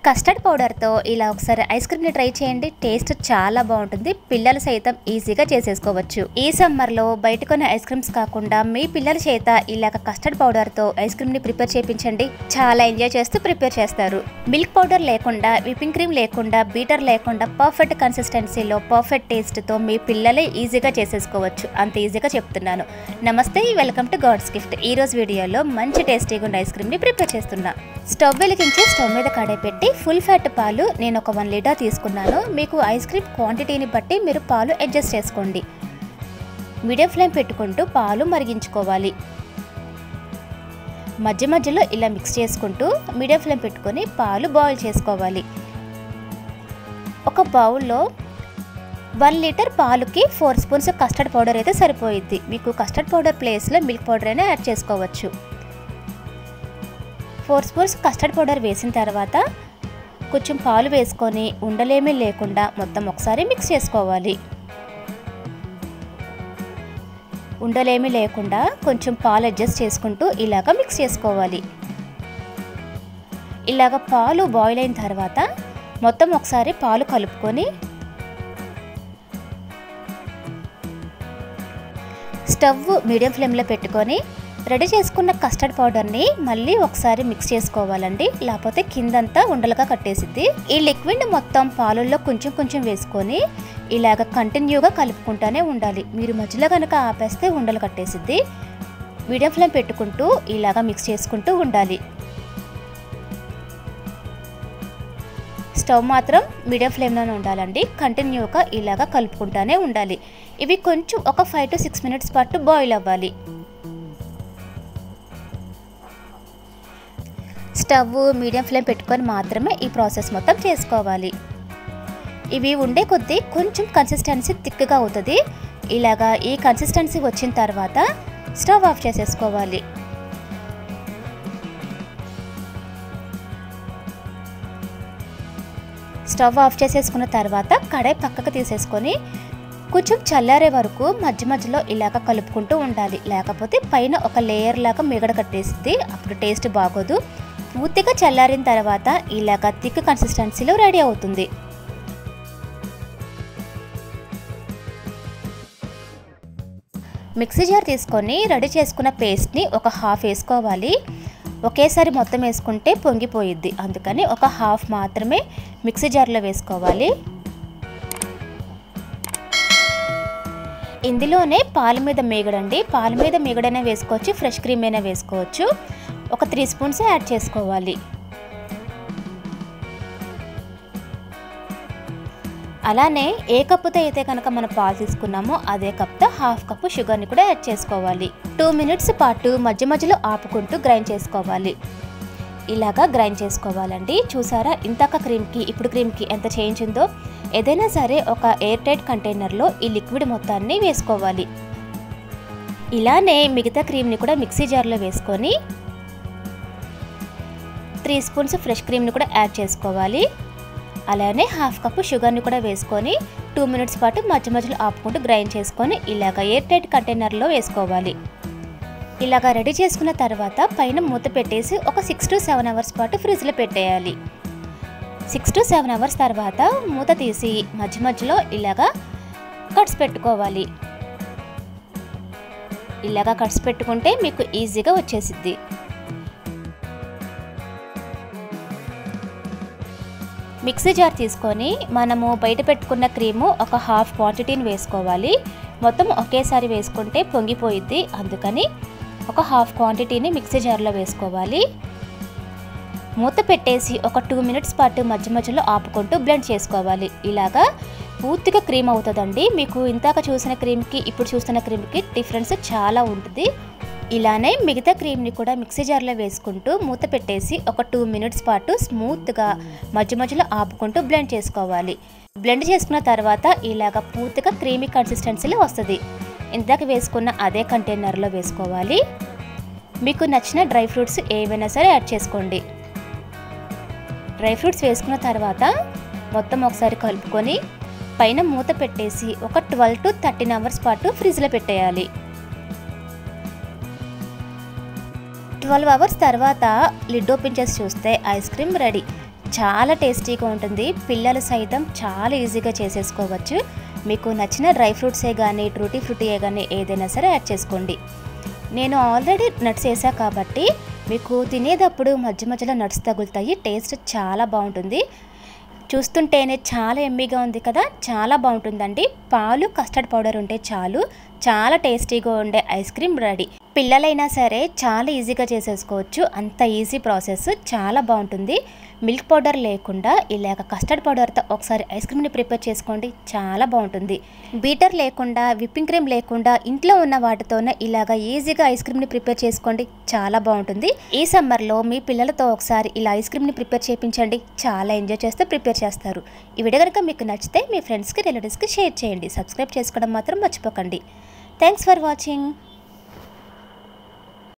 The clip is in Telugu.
కస్టర్డ్ పౌడర్తో ఇలా ఒకసారి ఐస్ క్రీమ్ని ట్రై చేయండి. టేస్ట్ చాలా బాగుంటుంది. పిల్లలు సైతం ఈజీగా చేసేసుకోవచ్చు. ఈ సమ్మర్లో బయట కొనే ఐస్ క్రీమ్స్ కాకుండా మీ పిల్లల చేత ఇలాగ కస్టర్డ్ పౌడర్తో ఐస్ క్రీమ్ని ప్రిపేర్ చేయించండి. చాలా ఎంజాయ్ చేస్తూ ప్రిపేర్ చేస్తారు. మిల్క్ పౌడర్ లేకుండా, విప్పింగ్ క్రీమ్ లేకుండా, బీటర్ లేకుండా పర్ఫెక్ట్ కన్సిస్టెన్సీలో పర్ఫెక్ట్ టేస్ట్తో మీ పిల్లలే ఈజీగా చేసేసుకోవచ్చు. అంత ఈజీగా చెప్తున్నాను. నమస్తే, వెల్కమ్ టు గాడ్స్ గిఫ్ట్. ఈ రోజు వీడియోలో మంచి టేస్టీగా ఉన్న ఐస్ క్రీమ్ని ప్రిపేర్ చేస్తున్నా. స్టవ్ వెలిగించి స్టవ్ మీద కడాయి పెట్టి ఫుల్ ఫ్యాట్ పాలు నేను ఒక 1 లీటర్ తీసుకున్నాను. మీకు ఐస్ క్రీమ్ క్వాంటిటీని బట్టి మీరు పాలు అడ్జస్ట్ చేసుకోండి. మీడియం ఫ్లేమ్ పెట్టుకుంటూ పాలు మరిగించుకోవాలి. మధ్య మధ్యలో ఇలా మిక్స్ చేసుకుంటూ మీడియం ఫ్లేమ్ పెట్టుకొని పాలు బాయిల్ చేసుకోవాలి. ఒక బౌల్లో 1 లీటర్ పాలుకి 4 స్పూన్స్ కస్టర్డ్ పౌడర్ అయితే సరిపోయిద్ది. మీకు కస్టర్డ్ పౌడర్ ప్లేస్లో మిల్క్ పౌడర్ అయినా యాడ్ చేసుకోవచ్చు. 4 స్పూన్స్ కస్టర్డ్ పౌడర్ వేసిన తర్వాత కొంచెం పాలు వేసుకొని ఉండలేమీ లేకుండా మొత్తం ఒకసారి మిక్స్ చేసుకోవాలి. ఉండలేమీ లేకుండా కొంచెం పాలు అడ్జస్ట్ చేసుకుంటూ ఇలాగ మిక్స్ చేసుకోవాలి. ఇలాగ పాలు బాయిల్ అయిన తర్వాత మొత్తం ఒకసారి పాలు కలుపుకొని స్టవ్ మీడియం ఫ్లేమ్లో పెట్టుకొని రెడీ చేసుకున్న కస్టర్డ్ పౌడర్ని మళ్ళీ ఒకసారి మిక్స్ చేసుకోవాలండి. లేకపోతే కిందంతా ఉండలుగా కట్టేసిద్ది. ఈ లిక్విడ్ మొత్తం పాలల్లో కొంచెం కొంచెం వేసుకొని ఇలాగ కంటిన్యూగా కలుపుకుంటూనే ఉండాలి. మీరు మధ్యలో కనుక ఆపేస్తే ఉండలు కట్టేసిద్ది. మీడియం ఫ్లేమ్ పెట్టుకుంటూ ఇలాగ మిక్స్ చేసుకుంటూ ఉండాలి. స్టవ్ మాత్రం మీడియం ఫ్లేమ్లోనే ఉండాలండి. కంటిన్యూగా ఇలాగ కలుపుకుంటూనే ఉండాలి. ఇవి కొంచెం ఒక 5 to 6 మినిట్స్ పాటు బాయిల్ అవ్వాలి. స్టవ్ మీడియం ఫ్లేమ్ పెట్టుకొని మాత్రమే ఈ ప్రాసెస్ మొత్తం చేసుకోవాలి. ఇవి ఉండే కొద్దీ కొంచెం కన్సిస్టెన్సీ థిక్గా అవుతుంది. ఇలాగా ఈ కన్సిస్టెన్సీ వచ్చిన తర్వాత స్టవ్ ఆఫ్ చేసేసుకోవాలి. స్టవ్ ఆఫ్ చేసేసుకున్న తర్వాత కడాయి పక్కకు తీసేసుకొని కొంచెం చల్లారే వరకు మధ్య మధ్యలో ఇలాగ కలుపుకుంటూ ఉండాలి. లేకపోతే పైన ఒక లేయర్ లాగా మిగడ కట్టేసిద్ది. అప్పుడు టేస్ట్ బాగోదు. పూర్తిగా చల్లారిన తర్వాత ఇలాగ థిక్ కన్సిస్టెన్సీలో రెడీ అవుతుంది. మిక్సీ జార్ తీసుకొని రెడీ చేసుకున్న పేస్ట్ని ఒక హాఫ్ వేసుకోవాలి. ఒకేసారి మొత్తం వేసుకుంటే పొంగిపోయిద్ది. అందుకని ఒక హాఫ్ మాత్రమే మిక్సీ జార్లో వేసుకోవాలి. ఇందులోనే పాల మీద మీగడండి. పాల మీద మీగడైనా వేసుకోవచ్చు, ఫ్రెష్ క్రీమ్ అయినా వేసుకోవచ్చు. ఒక 3 స్పూన్స్ యాడ్ చేసుకోవాలి. అలానే ఏ కప్పుతో అయితే కనుక మనం పాలు తీసుకున్నామో అదే కప్తో హాఫ్ కప్పు షుగర్ని కూడా యాడ్ చేసుకోవాలి. 2 మినిట్స్ పాటు మధ్య మధ్యలో ఆపుకుంటూ గ్రైండ్ చేసుకోవాలి. ఇలాగా గ్రైండ్ చేసుకోవాలండి. చూసారా ఇంతక క్రీమ్కి ఇప్పుడు క్రీమ్కి ఎంత చేంజ్ ఉందో. ఏదైనా సరే ఒక ఎయిర్ టైట్ కంటైనర్లో ఈ లిక్విడ్ మొత్తాన్ని వేసుకోవాలి. ఇలానే మిగతా క్రీమ్ని కూడా మిక్సీ జార్లో వేసుకొని 3 స్పూన్స్ ఫ్రెష్ క్రీమ్ని కూడా యాడ్ చేసుకోవాలి. అలానే హాఫ్ కప్పు షుగర్ని కూడా వేసుకొని 2 మినిట్స్ పాటు మధ్య మధ్యలో ఆపుకుంటూ గ్రైండ్ చేసుకొని ఇలాగ ఎయిర్ టైట్ కంటైనర్లో వేసుకోవాలి. ఇలాగ రెడీ చేసుకున్న తర్వాత పైన మూత పెట్టేసి ఒక 6 to 7 అవర్స్ పాటు ఫ్రిడ్జ్లో పెట్టేయాలి. 6 to 7 అవర్స్ తర్వాత మూత తీసి మధ్య మధ్యలో ఇలాగా కట్స్ పెట్టుకోవాలి. ఇలాగా కట్స్ పెట్టుకుంటే మీకు ఈజీగా వచ్చేసిద్ది. మిక్సీ జార్ తీసుకొని మనము బయట పెట్టుకున్న క్రీము ఒక హాఫ్ క్వాంటిటీని వేసుకోవాలి. మొత్తం ఒకేసారి వేసుకుంటే పొంగిపోయిద్ది. అందుకని ఒక హాఫ్ క్వాంటిటీని మిక్సీ జార్లో వేసుకోవాలి. మూత పెట్టేసి ఒక 2 మినిట్స్ పాటు మధ్య మధ్యలో ఆపుకుంటూ బ్లెండ్ చేసుకోవాలి. ఇలాగా పూర్తిగా క్రీమ్ అవుతుందండి. మీకు ఇంతాక చూసిన క్రీమ్కి ఇప్పుడు చూస్తున్న క్రీమ్కి డిఫరెన్స్ చాలా ఉంటుంది. ఇలానే మిగతా క్రీమ్ని కూడా మిక్సీ జార్లో వేసుకుంటూ మూత పెట్టేసి ఒక 2 మినిట్స్ పాటు స్మూత్గా మధ్య మధ్యలో ఆపుకుంటూ బ్లెండ్ చేసుకోవాలి. బ్లెండ్ చేసుకున్న తర్వాత ఇలాగ పూర్తిగా క్రీమీ కన్సిస్టెన్సీలో వస్తుంది. ఇందాక వేసుకున్న అదే కంటైనర్లో వేసుకోవాలి. మీకు నచ్చిన డ్రై ఫ్రూట్స్ ఏవైనా సరే యాడ్ చేసుకోండి. డ్రై ఫ్రూట్స్ వేసుకున్న తర్వాత మొత్తం ఒకసారి కలుపుకొని పైన మూత పెట్టేసి ఒక 12 to 13 అవర్స్ పాటు ఫ్రిడ్జ్లో పెట్టేయాలి. 12 అవర్స్ తర్వాత లిడ్ ఓపెన్ చేసి చూస్తే ఐస్ క్రీమ్ రెడీ. చాలా టేస్టీగా ఉంటుంది. పిల్లలు సైతం చాలా ఈజీగా చేసేసుకోవచ్చు. మీకు నచ్చిన డ్రై ఫ్రూట్సే కానీ ట్రూటీ ఫ్రూటీయే కానీ ఏదైనా సరే యాడ్ చేసుకోండి. నేను ఆల్రెడీ నట్స్ వేసా కాబట్టి మీకు తినేటప్పుడు మధ్య మధ్యలో నట్స్ తగులుతాయి. టేస్ట్ చాలా బాగుంటుంది. చూస్తుంటేనే చాలా ఎమ్మీగా ఉంది కదా, చాలా బాగుంటుందండి. పాలు కస్టర్డ్ పౌడర్ ఉంటే చాలు, చాలా టేస్టీగా ఉండే ఐస్ క్రీమ్ రెడీ. పిల్లలైనా సరే చాలా ఈజీగా చేసేసుకోవచ్చు. అంత ఈజీ ప్రాసెస్, చాలా బాగుంటుంది. మిల్క్ పౌడర్ లేకుండా ఇలాగ కస్టర్డ్ పౌడర్తో ఒకసారి ఐస్ క్రీమ్ని ప్రిపేర్ చేసుకోండి, చాలా బాగుంటుంది. బీటర్ లేకుండా, విప్పింగ్ క్రీమ్ లేకుండా ఇంట్లో ఉన్న వాటితోనే ఇలాగ ఈజీగా ఐస్ క్రీమ్ని ప్రిపేర్ చేసుకోండి, చాలా బాగుంటుంది. ఈ సమ్మర్లో మీ పిల్లలతో ఒకసారి ఇలా ఐస్ క్రీమ్ని ప్రిపేర్ చేయించండి, చాలా ఎంజాయ్ చేస్తే ప్రిపేర్ చేస్తారు. ఈ వీడియో కనుక మీకు నచ్చితే మీ ఫ్రెండ్స్కి రిలేటివ్స్కి షేర్ చేయండి. సబ్స్క్రైబ్ చేసుకోవడం మాత్రం మర్చిపోకండి. Thanks for watching.